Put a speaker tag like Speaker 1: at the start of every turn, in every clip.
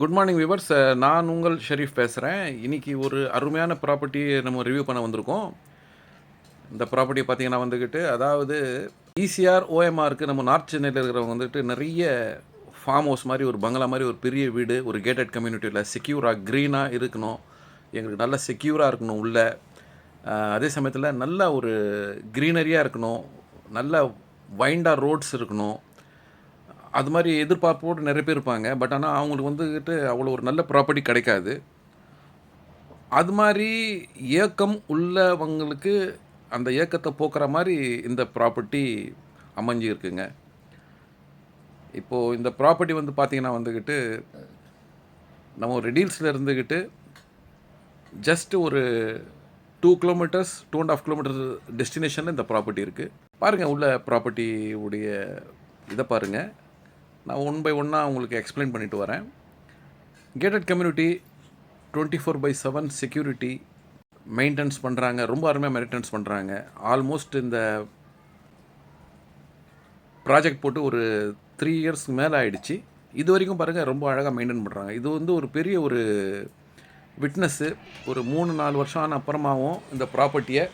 Speaker 1: Good morning viewers. நான் உங்கள் ஷெரீஃப் பேசுகிறேன். இன்னைக்கு ஒரு அருமையான ப்ராப்பர்ட்டி நம்ம ரிவ்யூ பண்ண வந்திருக்கோம். இந்த ப்ராப்பர்ட்டி பார்த்தீங்கன்னா வந்துக்கிட்டு அதாவது ஈசிஆர் ஓஎம்ஆருக்கு நம்ம நார்த் சென்னையில் இருக்கிறவங்க வந்துட்டு நிறைய ஃபார்ம் ஹவுஸ் மாதிரி ஒரு பங்களா மாதிரி ஒரு பெரிய வீடு ஒரு கேட்டட் கம்யூனிட்டியில் செக்யூராக க்ரீனாக இருக்கணும். எங்களுக்கு நல்லா செக்யூராக இருக்கணும் உள்ள. அதே சமயத்தில் நல்ல ஒரு க்ரீனரியாக இருக்கணும். நல்ல வைண்டாக ரோட்ஸ் இருக்கணும். அது மாதிரி எதிர்பார்ப்போடு நிறைய பேர் இருப்பாங்க. பட் ஆனால் அவங்களுக்கு வந்துக்கிட்டு அவ்வளோ ஒரு நல்ல ப்ராப்பர்ட்டி கிடைக்காது. அது மாதிரி ஏக்கம் உள்ளவங்களுக்கு அந்த ஏக்கத்தை போக்குற மாதிரி இந்த ப்ராப்பர்ட்டி அமைஞ்சு இருக்குங்க. இப்போது இந்த ப்ராப்பர்ட்டி வந்து பார்த்திங்கன்னா வந்துக்கிட்டு நம்ம ரெடில்ஸில் இருந்துக்கிட்டு ஜஸ்ட் ஒரு 2 கிலோமீட்டர்ஸ் 2.5 கிலோமீட்டர்ஸ் டெஸ்டினேஷனில் இந்த ப்ராப்பர்ட்டி இருக்குது. பாருங்கள் உள்ள ப்ராப்பர்ட்டி உடைய இதை பாருங்கள். நான் ஒன் பை ஒன்னாக உங்களுக்கு எக்ஸ்பிளைன் பண்ணிட்டு வரேன். கேட்டட் கம்யூனிட்டி 24/7 செக்யூரிட்டி மெயின்டெனன்ஸ் பண்ணுறாங்க. ரொம்ப அருமையாக மெயின்டெனன்ஸ் பண்ணுறாங்க. ஆல்மோஸ்ட் இந்த ப்ராஜெக்ட் போட்டு ஒரு 3 இயர்ஸ்க்கு மேலே ஆகிடுச்சு. இது வரைக்கும் பாருங்கள் ரொம்ப அழகாக மெயின்டைன் பண்ணுறாங்க. இது வந்து ஒரு பெரிய ஒரு விட்னஸ்ஸு. ஒரு 3-4 வருஷம் ஆன அப்புறமாவும் இந்த ப்ராப்பர்ட்டியை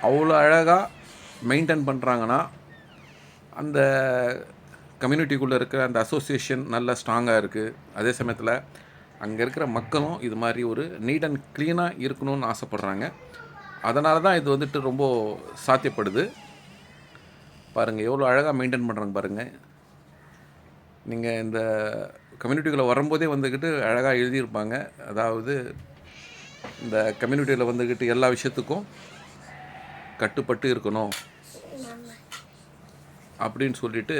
Speaker 1: அவ்வளோ அழகாக மெயின்டைன் பண்ணுறாங்கன்னா அந்த கம்யூனிட்டிக்குள்ளே இருக்கிற அந்த அசோசியேஷன் நல்லா ஸ்ட்ராங்காக இருக்குது. அதே சமயத்தில் அங்கே இருக்கிற மக்களும் இது மாதிரி ஒரு நீட் அண்ட் க்ளீனாக இருக்கணும்னு ஆசைப்பட்றாங்க. அதனால தான் இது வந்துட்டு ரொம்ப சாத்தியப்படுது. பாருங்கள் எவ்வளோ அழகாக மெயின்டைன் பண்ணுறாங்க பாருங்கள். நீங்கள் இந்த கம்யூனிட்டிக்குள்ளே வரும்போதே வந்துக்கிட்டு அழகாக எழுதியிருப்பாங்க. அதாவது இந்த கம்யூனிட்டியில் வந்துக்கிட்டு எல்லா விஷயத்துக்கும் கட்டுப்பட்டு இருக்கணும் அப்படின்னு சொல்லிட்டு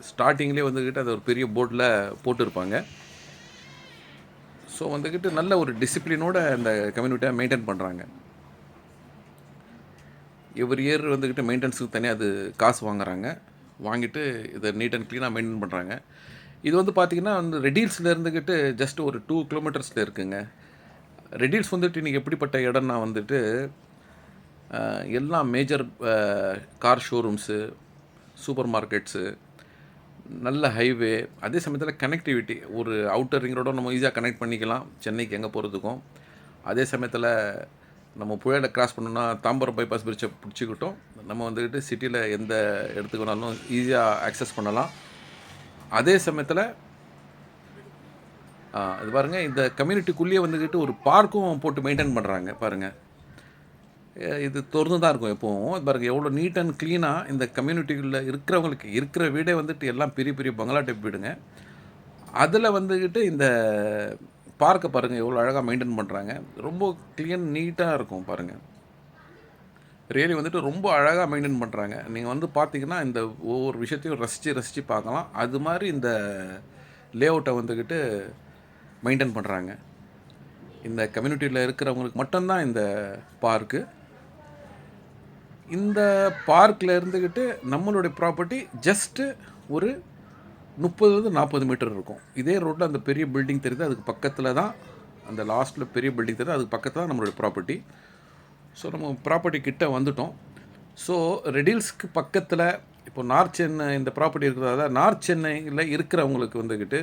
Speaker 1: ஸ்டார்டிங்லேயே வந்துக்கிட்டு அது ஒரு பெரிய போர்டில் போட்டிருப்பாங்க. ஸோ வந்துக்கிட்டு நல்ல ஒரு டிசிப்ளினோட அந்த கம்யூனிட்டியை மெயின்டைன் பண்ணுறாங்க. எவ்ரி இயர் வந்துக்கிட்டு மெயின்டெனன்ஸுக்கு தனியாக அது காசு வாங்குறாங்க. வாங்கிட்டு இதை நீட் அண்ட் க்ளீனாக மெயின்டைன் பண்ணுறாங்க. இது வந்து பார்த்திங்கன்னா வந்து ரெடில்ஸில் இருந்துக்கிட்டு ஜஸ்ட் ஒரு 2 கிலோமீட்டர்ஸில் இருக்குங்க. ரெடில்ஸ் வந்துட்டு இன்றைக்கி எப்படிப்பட்ட இடம்னா வந்துட்டு எல்லா major car showrooms, super markets, நல்ல ஹைவே, அதே சமயத்தில் கனெக்டிவிட்டி. ஒரு அவுட்டர் ரிங் ரோட நம்ம ஈஸியாக கனெக்ட் பண்ணிக்கலாம் சென்னைக்கு எங்கே போகிறதுக்கும். அதே சமயத்தில் நம்ம புயலை கிராஸ் பண்ணோன்னா தாம்பரம் பைபாஸ் பிரிட்ஜை பிடிச்சிக்கிட்டோம் நம்ம வந்துக்கிட்டு சிட்டியில் எந்த இடத்துக்கு வேணாலும் ஈஸியாக ஆக்சஸ் பண்ணலாம். அதே சமயத்தில் இது பாருங்கள், இந்த கம்யூனிட்டிக்குள்ளேயே வந்துக்கிட்டு ஒரு பார்க்கும் போட்டு மெயின்டைன் பண்ணுறாங்க பாருங்கள். இது திறந்து தான் இருக்கும் எப்போவும். பாருங்கள் எவ்வளோ நீட் அண்ட் க்ளீனாக இந்த கம்யூனிட்டிக்குள்ளே இருக்கிறவங்களுக்கு இருக்கிற வீடே வந்துட்டு எல்லாம் பெரிய பெரிய பங்களா டைப் வீடுங்க. அதில் வந்துக்கிட்டு இந்த பார்க்கை பாருங்கள் எவ்வளோ அழகாக மெயின்டைன் பண்ணுறாங்க. ரொம்ப க்ளீன் நீட்டாக இருக்கும் பாருங்கள். ரியலி வந்துட்டு ரொம்ப அழகாக மெயின்டைன் பண்ணுறாங்க. நீங்கள் வந்து பார்த்தீங்கன்னா இந்த ஒவ்வொரு விஷயத்தையும் ரசித்து பார்க்கலாம். அது மாதிரி இந்த லேஅவுட்டை வந்துக்கிட்டு மெயின்டைன் பண்ணுறாங்க. இந்த கம்யூனிட்டியில் இருக்கிறவங்களுக்கு மட்டும்தான் இந்த பார்க்கு. இந்த பார்க்கில் இருந்துக்கிட்டு நம்மளுடைய ப்ராப்பர்ட்டி ஜஸ்ட்டு ஒரு 30-40 மீட்டர் இருக்கும். இதே ரோட்டில் அந்த பெரிய பில்டிங் தெரியுது, அதுக்கு பக்கத்தில் தான் அந்த லாஸ்ட்டில் பெரிய பில்டிங் தெரியுது, அதுக்கு பக்கத்தில் தான் நம்மளுடைய ப்ராப்பர்ட்டி. ஸோ நம்ம ப்ராப்பர்ட்டி கிட்டே வந்துட்டோம். ஸோ ரெடில்ஸ்க்கு பக்கத்தில் இப்போ நார்த் சென்னை இந்த ப்ராப்பர்ட்டி இருக்கிறதால நார்த் சென்னையில் இருக்கிறவங்களுக்கு வந்துக்கிட்டு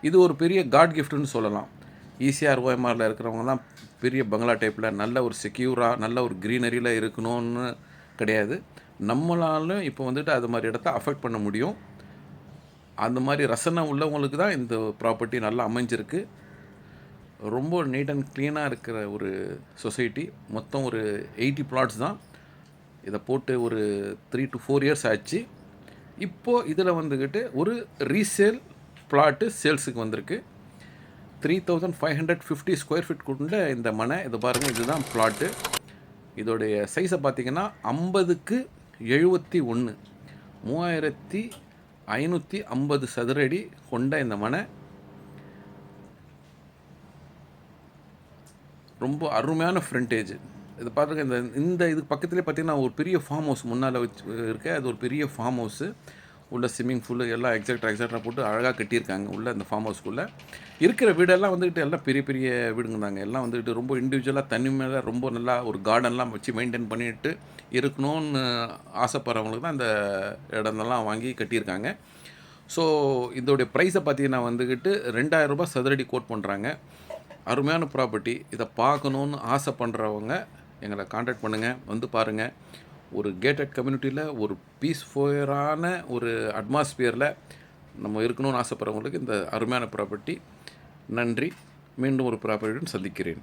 Speaker 1: இது ஒரு பெரிய காட் கிஃப்ட்டுன்னு சொல்லலாம். ஈசிஆர் ஓஎம்ஆரில் இருக்கிறவங்கலாம் பெரிய பங்களா டைப்பில் நல்ல ஒரு செக்யூராக நல்ல ஒரு க்ரீனரியில் இருக்கணும்னு கிடையாது. நம்மளாலும் இப்போ வந்துட்டு அது மாதிரி இடத்த அஃபெக்ட் பண்ண முடியும். அந்த மாதிரி ரசனை உள்ளவங்களுக்கு தான் இந்த ப்ராப்பர்ட்டி நல்லா அமைஞ்சிருக்கு. ரொம்ப நீட் அண்ட் க்ளீனாக இருக்கிற ஒரு சொசைட்டி. மொத்தம் ஒரு 80 பிளாட்ஸ் தான். இதை போட்டு ஒரு 3 to 4 இயர்ஸ் ஆச்சு. இப்போது இதில் வந்துக்கிட்டு ஒரு ரீசேல் பிளாட்டு சேல்ஸுக்கு வந்திருக்கு. 3550 ஸ்கொயர் ஃபீட் கொண்ட இந்த மனை. இதை பாருங்கள், இதுதான் பிளாட்டு. இதோடைய சைஸை பார்த்திங்கன்னா 50x71 3550 சதுர அடி கொண்ட இந்த மனை. ரொம்ப அருமையான ஃப்ரண்டேஜ். இது பாருங்கள். இந்த இதுக்கு பக்கத்துலேயே பார்த்திங்கன்னா ஒரு பெரிய ஃபார்ம் ஹவுஸ் முன்னால் வச்சு இருக்கு. அது ஒரு பெரிய ஃபார்ம் ஹவுஸு. உள்ள ஸ்விம்மிங் பூலு எல்லாம் எக்ஸட்ரா போட்டு அழகாக கட்டியிருக்காங்க. உள்ள இந்த ஃபார்ம் ஹவுஸ்க்குள்ளே இருக்கிற வீடெல்லாம் வந்துக்கிட்டு எல்லாம் பெரிய பெரிய வீடுங்க தாங்க. எல்லாம் வந்துக்கிட்டு ரொம்ப இண்டிவிஜுவலாக தனி மேலே ரொம்ப நல்லா ஒரு கார்டன்லாம் வச்சு மெயின்டைன் பண்ணிட்டு இருக்கணும்னு ஆசைப்படுறவங்களுக்கு தான் இந்த இடமெல்லாம் வாங்கி கட்டியிருக்காங்க. ஸோ இதோடைய ப்ரைஸை பார்த்தீங்கன்னா வந்துக்கிட்டு 2000 ரூபாய் சதுரடி கோட் பண்ணுறாங்க. அருமையான ப்ராப்பர்ட்டி. இதை பார்க்கணுன்னு ஆசை பண்ணுறவங்க எங்களை காண்டாக்ட் பண்ணுங்கள், வந்து பாருங்கள். ஒரு கேட்டட் கம்யூனிட்டியில் ஒரு பீஸ்ஃபுல்லான ஒரு அட்மாஸ்பியரில் நம்ம இருக்கணும்னு ஆசைப்படுறவங்களுக்கு இந்த அருமையான ப்ராப்பர்ட்டி. நன்றி. மீண்டும் ஒரு ப்ராப்பர்ட்டியுடன் சந்திக்கிறேன்.